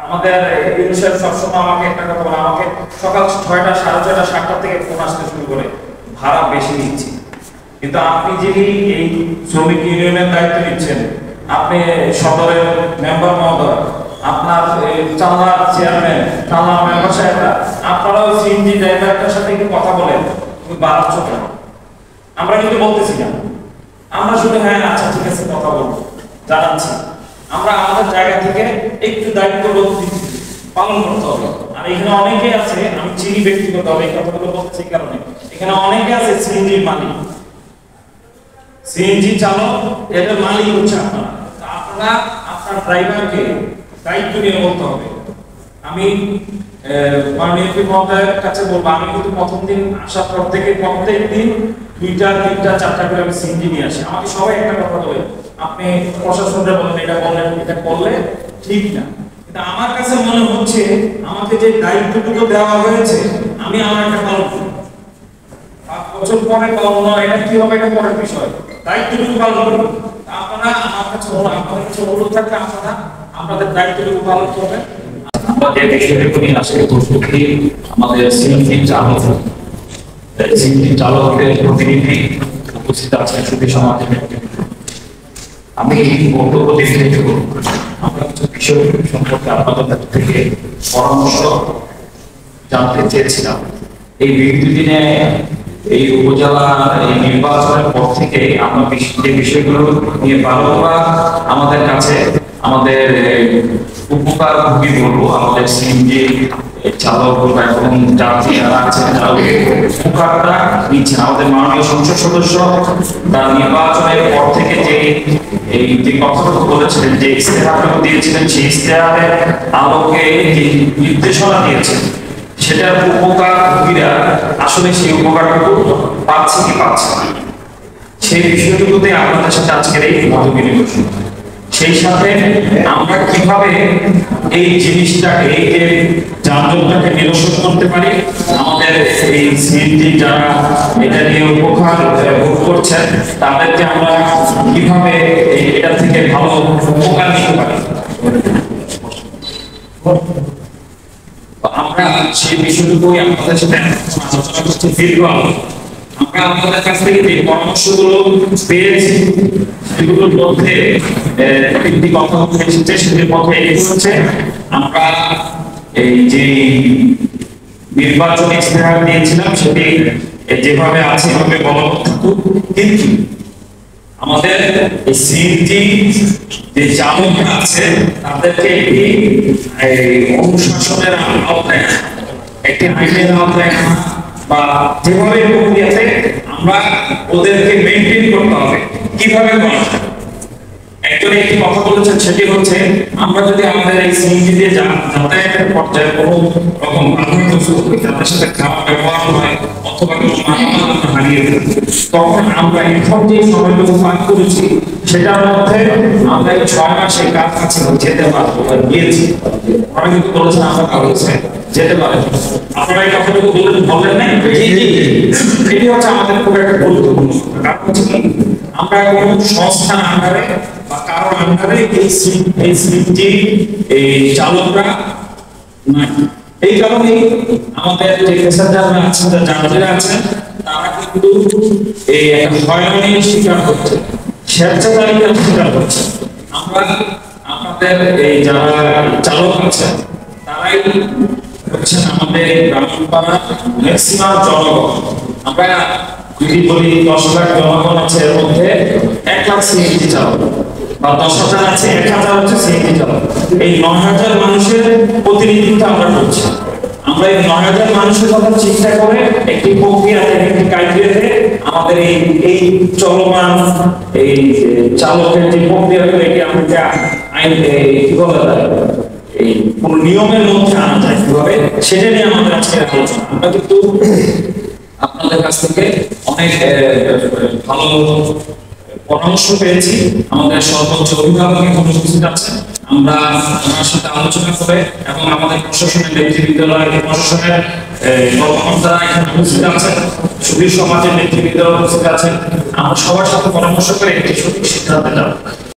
আমাদের ইউনিসেফ সবসময় আমাকে একটা কথা বলে, আমাকে সকাল 6টা 6:30 7টা থেকে ফোন আসতে শুরু করে ভাড়া বেশি নিচ্ছি। কিন্তু আপনি যিনি এই শ্রমিক ইউনিয়নের দায়িত্ব নিচ্ছেন, আপনি সদরের মেম্বার মহোদয়, আপনার চালার চেয়ারম্যান, চালার মেম্বার সাহেবরা, আপনারাও সিএনজি ড্রাইভারটার সাথে একটু কথা বলেন, তুমি বাড়াচ্ছ কেন? আমরা কিন্তু বলতেছি না, আমরা শুধু হ্যাঁ আচ্ছা ঠিক আছে কথা বলবো জানাচ্ছি। আমরা আমাদের জায়গা থেকে একটু দায়িত্ববোধ পালন করতে হবে। আর এখানে অনেকে আছে, আমি চিনি ব্যক্তিগতভাবে এই কথাগুলো বলতেছি কারণে এখানে অনেকে আছে সিএনজির মালিক, সিএনজি চালক, এর মালিক হচ্ছে আপনারা। আপনারা আপনার ড্রাইভারকে দায়িত্ব নিয়ে বলতে হবে। আমি মাননীয় মহোদয়ের কাছে বলবো, আমি কিন্তু প্রথম দিন আসার পর থেকে প্রত্যেক দিন 2টা 3টা 4টা করে আমি সিএনজি নিয়ে আসি। আমাকে সবাই একটা কথা বলে, আপনি প্রশাসনকে বলেন এটা বললেন, এটা করলে ঠিক না। কিন্তু আমার কাছে মনে হচ্ছে আমাকে যে দায়িত্বটুকু দেওয়া হয়েছে আমি আমার একটা পালন করি। 5 বছর পরে পালন না, এটা কি হবে এটা পরের বিষয়, দায়িত্বটুকু পালন করি। আপনারা আমার কাছে আপনাদের কাছে অনুরোধ থাকবে, আপনারা আপনাদের দায়িত্বটুকু পালন করবেন। আমরা যে বিষয়টুকু নিয়ে আজকে প্রস্তুতি, আমাদের সিএনজি চালক, সিএনজি চালকদের প্রতিনিধি উপস্থিত আছেন, সুধী সমাজের। আমি বক্তব্য দিতে আমরা কিছু বিষয় সম্পর্কে আপনাদের থেকে পরামর্শ জানতে চেয়েছিলাম। এই বিগত দিনে এই উপজেলা এই নির্বাচনের পর থেকে আমরা যে বিষয়গুলো নিয়ে বারবার আমাদের কাছে আমাদের উপকার ভোগী বলবো, আমাদের সিএনজি চালক এবং যাত্রী যারা আছেন তারা উপকারটা নিচ্ছেন। আমাদের মাননীয় সংসদ সদস্য তার নির্বাচনের পর থেকে যে কথাগুলো বলেছিলেন, যে ইস্তেহারগুলো দিয়েছিলেন, সেই ইস্তেহারের আলোকে যে নির্দেশনা দিয়েছেন, সেটার উপকার ভোগীরা আসলে সেই উপকারটুকু পাচ্ছে কি পাচ্ছে না, সেই বিষয়টুকুতে আপনাদের সাথে আজকের এই মত বিনিময়। সেই সাথে আমরা কিভাবে এই জিনিসটাকে, এই যে যানজটটাকে নিরসন করতে পারি, আমাদের এই সিএনজি যারা এটা নিয়ে উপকার ভোগ করছেন তাদেরকে আমরা কিভাবে এটা থেকে ভালো উপকার নিতে পারি, আমরা সেই বিষয়টুকুই আপনাদের সাথে আলোচনা করতে দীর্ঘ। আমরা আপনাদের কাছ থেকে যে পরামর্শগুলো পেয়েছি সেগুলোর মধ্যে একটি কথা এসেছে, সেটির মধ্যে এটি হচ্ছে আমরা এই যে নির্বাচনী ইস্তেহার দিয়েছিলাম সেটি যেভাবে আছে এভাবে বলবৎ থাকুক, কিন্তু আমাদের সিএনজি যে চালকরা আছে তাদেরকে অনুশাসনের আওতায়, একটি আইনের আওতায় বা যেভাবে প্রক্রিয়াতে আমরা ওদেরকে মেনটেন করতে হবে। কিভাবে করা যায়? একজন একটি কথা বলেছেন, সেটি হচ্ছে আমরা যদি আমাদের এই সিএনজি দিয়ে যাতায়াতের পর্যায়ে কোনো রকম তাদের সাথে খারাপ ব্যবহার হয় অথবা কোনো মানবতা হারিয়ে ফেলি, তখন আমরা এখন যে সময়টুকু পার করেছি সেটার মধ্যে আমরা এই 6 মাসে কার কাছে যেতে পারবো বা গিয়েছি। ওরা কিন্তু বলেছেন আমরা কাছে যেতে পারেন। আপনারা এই কথাটুকু বললেন না? এটি হচ্ছে আমাদের খুব একটা গুরুত্বপূর্ণ কারণ হচ্ছে কি, আমরা কোনো সংস্থার আন্ডারে বা কারোর আন্ডারে এই সিএনজি এই চালকরা নাই। এই কারণে আমাদের যে প্যাসেঞ্জাররা আছেন, যাত্রীরা আছেন, তারা কিন্তু এই একটা হয়রানির শিকার হচ্ছে, স্বেচ্ছাচারিতার শিকার হচ্ছে। আমরা আমাদের এই যারা চালক আছেন তারাই হচ্ছেন আমাদের গ্রামীণ পাড়ার ম্যাক্সিমাম জনগণ। আমরা যদি বলি 10 লাখ জনগণ আছে, এর মধ্যে 1 লাখ সিএনজি চালক, বা 10,000 আছে, 1,000 হচ্ছে সিএনজি চালক। এই 9,000 মানুষের প্রতিনিধিত্ব আমরা করছি। আমরা এই 9,000 মানুষের কথা চিন্তা করে একটি প্রক্রিয়াতে, একটি কার্যক্রমে আমাদের এই চলমান এই চালকের যে প্রক্রিয়া, এটি আমরা আইন কি বলা যায়, এই কোন নিয়মের মধ্যে আনা যায় কিভাবে, সেটা নিয়ে আমাদের আজকের আলোচনা। আমরা কিন্তু আপনাদের কাছ থেকে অনেক ভালো পরামর্শ পেয়েছি। আমাদের সর্বোচ্চ অভিভাবক এখানে উপস্থিত আছেন, আমরা ওনার সাথে আলোচনা করে এবং আমাদের প্রশাসনের নেতৃবৃন্দরা, প্রশাসনের কর্মকর্তারা এখানে উপস্থিত আছেন, সুধী সমাজের নেতৃবৃন্দরা উপস্থিত আছেন, আমরা সবার সাথে পরামর্শ করে একটি সঠিক সিদ্ধান্তে যাব।